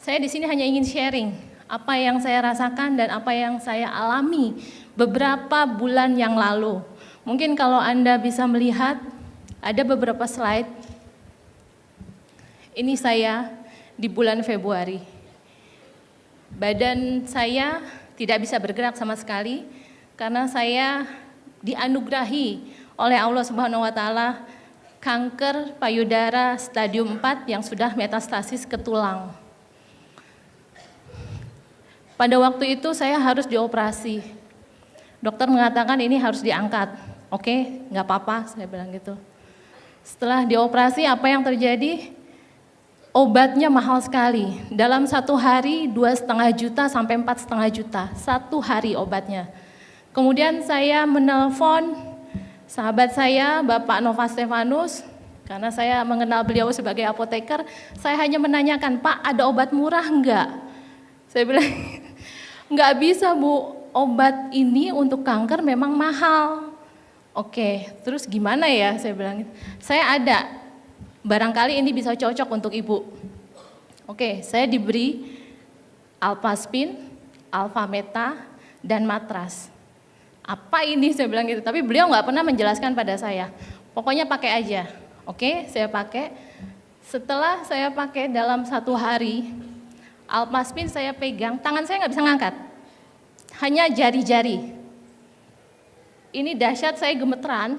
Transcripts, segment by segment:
Saya di sini hanya ingin sharing apa yang saya rasakan dan apa yang saya alami beberapa bulan yang lalu. Mungkin kalau Anda bisa melihat, ada beberapa slide. Ini saya di bulan Februari. Badan saya tidak bisa bergerak sama sekali karena saya dianugerahi oleh Allah Subhanahu wa taala kanker payudara stadium 4 yang sudah metastasis ke tulang. Pada waktu itu saya harus dioperasi. Dokter mengatakan ini harus diangkat. Oke, nggak apa-apa, saya bilang gitu. Setelah dioperasi, apa yang terjadi? Obatnya mahal sekali. Dalam satu hari 2,5 juta sampai 4,5 juta. Satu hari obatnya. Kemudian saya menelpon sahabat saya, Bapak Nova Stefanus, karena saya mengenal beliau sebagai apoteker. Saya hanya menanyakan, Pak, ada obat murah enggak? Saya bilang, nggak bisa Bu, obat ini untuk kanker memang mahal. Oke, terus gimana ya? Saya bilang, saya ada, barangkali ini bisa cocok untuk Ibu. Oke, saya diberi Alpaspin, Alfameta, dan matras. Apa ini? Saya bilang gitu, tapi beliau nggak pernah menjelaskan pada saya. Pokoknya pakai aja. Oke, saya pakai. Setelah saya pakai dalam satu hari, Alpaspin saya pegang, tangan saya nggak bisa ngangkat, hanya jari-jari. Ini dahsyat, saya gemeteran,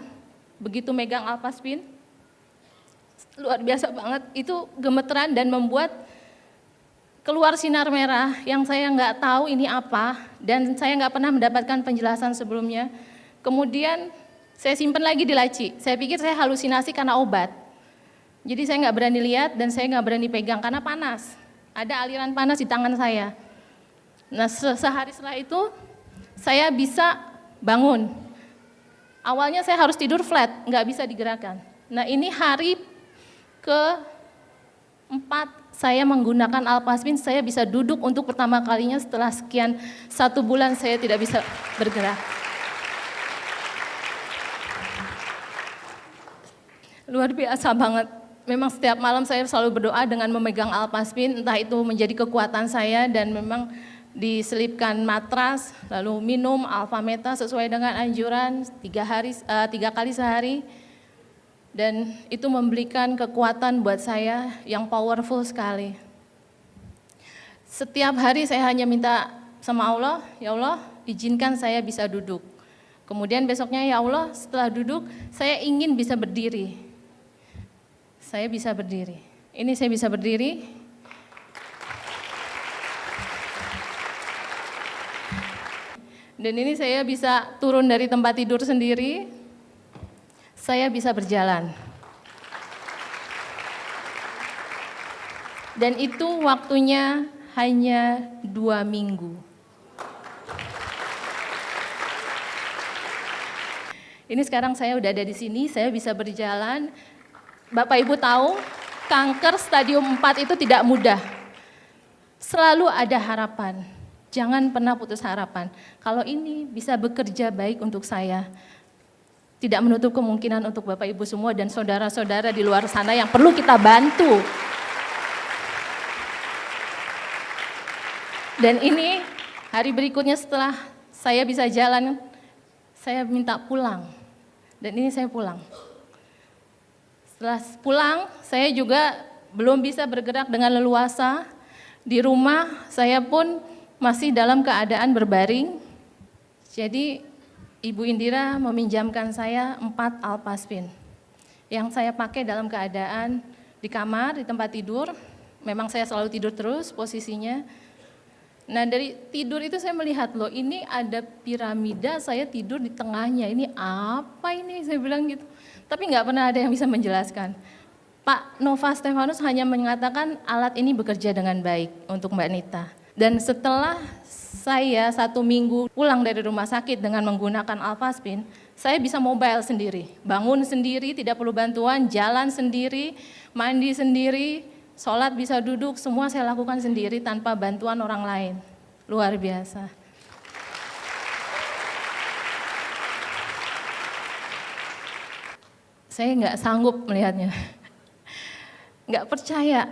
begitu megang Alpaspin, luar biasa banget, itu gemeteran dan membuat keluar sinar merah yang saya nggak tahu ini apa, dan saya nggak pernah mendapatkan penjelasan sebelumnya. Kemudian saya simpan lagi di laci, saya pikir saya halusinasi karena obat, jadi saya nggak berani lihat dan saya nggak berani pegang karena panas. Ada aliran panas di tangan saya. Nah, sehari setelah itu saya bisa bangun. Awalnya saya harus tidur flat, nggak bisa digerakkan. Nah, ini hari ke-4 saya menggunakan Alpaspin, saya bisa duduk untuk pertama kalinya setelah sekian 1 bulan saya tidak bisa bergerak. Luar biasa banget. Memang setiap malam saya selalu berdoa dengan memegang Alpaspin, entah itu menjadi kekuatan saya, dan memang diselipkan matras, lalu minum Alfameta sesuai dengan anjuran 3 kali sehari, dan itu memberikan kekuatan buat saya yang powerful sekali. Setiap hari saya hanya minta sama Allah, ya Allah izinkan saya bisa duduk. Kemudian besoknya, ya Allah setelah duduk saya ingin bisa berdiri. Saya bisa berdiri. Ini saya bisa berdiri. Dan ini saya bisa turun dari tempat tidur sendiri. Saya bisa berjalan. Dan itu waktunya hanya 2 minggu. Ini sekarang saya udah ada di sini, saya bisa berjalan. Bapak Ibu tahu, kanker stadium 4 itu tidak mudah. Selalu ada harapan. Jangan pernah putus harapan. Kalau ini bisa bekerja baik untuk saya, tidak menutup kemungkinan untuk Bapak Ibu semua dan saudara-saudara di luar sana yang perlu kita bantu. Dan ini hari berikutnya setelah saya bisa jalan, saya minta pulang. Dan ini saya pulang. Setelah pulang, saya juga belum bisa bergerak dengan leluasa. Di rumah, saya pun masih dalam keadaan berbaring. Jadi, Ibu Indira meminjamkan saya 4 Alpaspin. Yang saya pakai dalam keadaan di kamar, di tempat tidur. Memang saya selalu tidur terus posisinya. Nah, dari tidur itu saya melihat, loh ini ada piramida, saya tidur di tengahnya. Ini apa ini? Saya bilang gitu. Tapi nggak pernah ada yang bisa menjelaskan. Pak Nova Stefanus hanya mengatakan alat ini bekerja dengan baik untuk Mbak Nita. Dan setelah saya 1 minggu pulang dari rumah sakit dengan menggunakan Alpaspin, saya bisa mobile sendiri, bangun sendiri, tidak perlu bantuan, jalan sendiri, mandi sendiri, sholat bisa duduk, semua saya lakukan sendiri tanpa bantuan orang lain. Luar biasa. Saya nggak sanggup melihatnya, nggak percaya.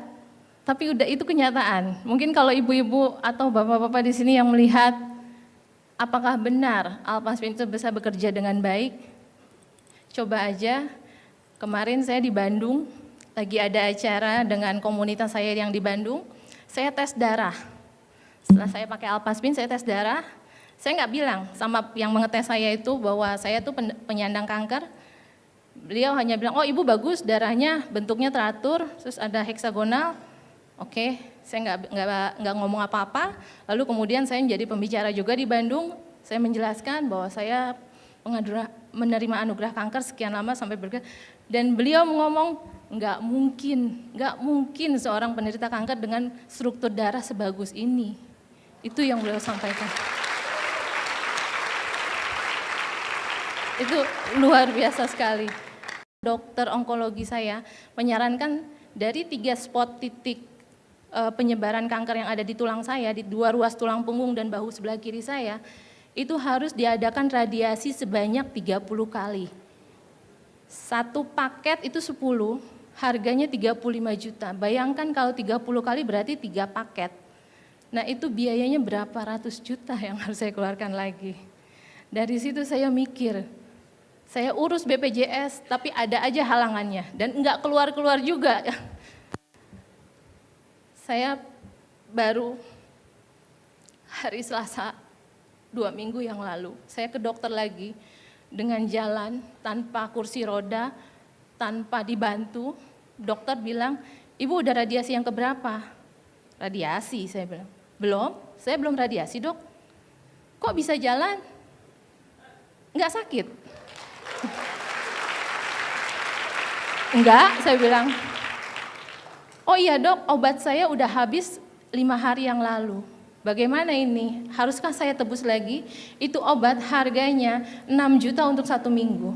Tapi udah itu kenyataan. Mungkin kalau ibu-ibu atau bapak-bapak di sini yang melihat, apakah benar Alpaspin itu bisa bekerja dengan baik? Coba aja, kemarin saya di Bandung, lagi ada acara dengan komunitas saya yang di Bandung, saya tes darah. Setelah saya pakai Alpaspin, saya tes darah, saya nggak bilang sama yang mengetes saya itu bahwa saya itu penyandang kanker. Beliau hanya bilang, oh ibu bagus, darahnya bentuknya teratur, terus ada heksagonal. Oke, saya nggak ngomong apa-apa. Lalu kemudian saya menjadi pembicara juga di Bandung. Saya menjelaskan bahwa saya menerima anugerah kanker sekian lama sampai dan beliau ngomong nggak mungkin seorang penderita kanker dengan struktur darah sebagus ini. Itu yang beliau sampaikan. Itu luar biasa sekali. Dokter onkologi saya menyarankan dari 3 spot titik penyebaran kanker yang ada di tulang saya, di 2 ruas tulang punggung dan bahu sebelah kiri saya, itu harus diadakan radiasi sebanyak 30 kali. 1 paket itu 10, harganya 35 juta. Bayangkan kalau 30 kali berarti 3 paket. Nah itu biayanya berapa ratus juta yang harus saya keluarkan lagi. Dari situ saya mikir, saya urus BPJS tapi ada aja halangannya dan enggak keluar-keluar juga. Saya baru hari Selasa 2 minggu yang lalu, saya ke dokter lagi dengan jalan tanpa kursi roda, tanpa dibantu. Dokter bilang, ibu udah radiasi yang keberapa? Radiasi, saya bilang. Belum, saya belum radiasi dok. Kok bisa jalan? Enggak sakit? Enggak, saya bilang. Oh iya dok, obat saya udah habis 5 hari yang lalu. Bagaimana ini? Haruskah saya tebus lagi? Itu obat harganya 6 juta untuk 1 minggu.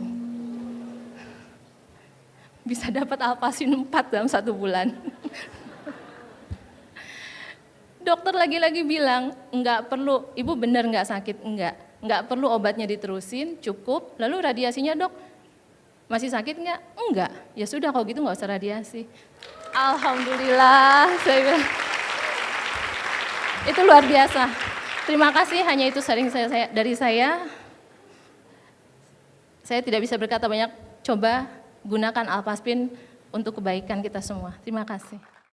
Bisa dapat Alpaspin 4 dalam 1 bulan. Dokter lagi-lagi bilang, enggak perlu, ibu benar enggak sakit? Enggak perlu obatnya diterusin, cukup. Lalu radiasinya dok, masih sakit enggak? Enggak. Ya sudah kalau gitu enggak usah radiasi. Alhamdulillah, saya bilang. Itu luar biasa. Terima kasih, hanya itu sharing dari saya. Saya tidak bisa berkata banyak, coba gunakan Alpaspin untuk kebaikan kita semua. Terima kasih.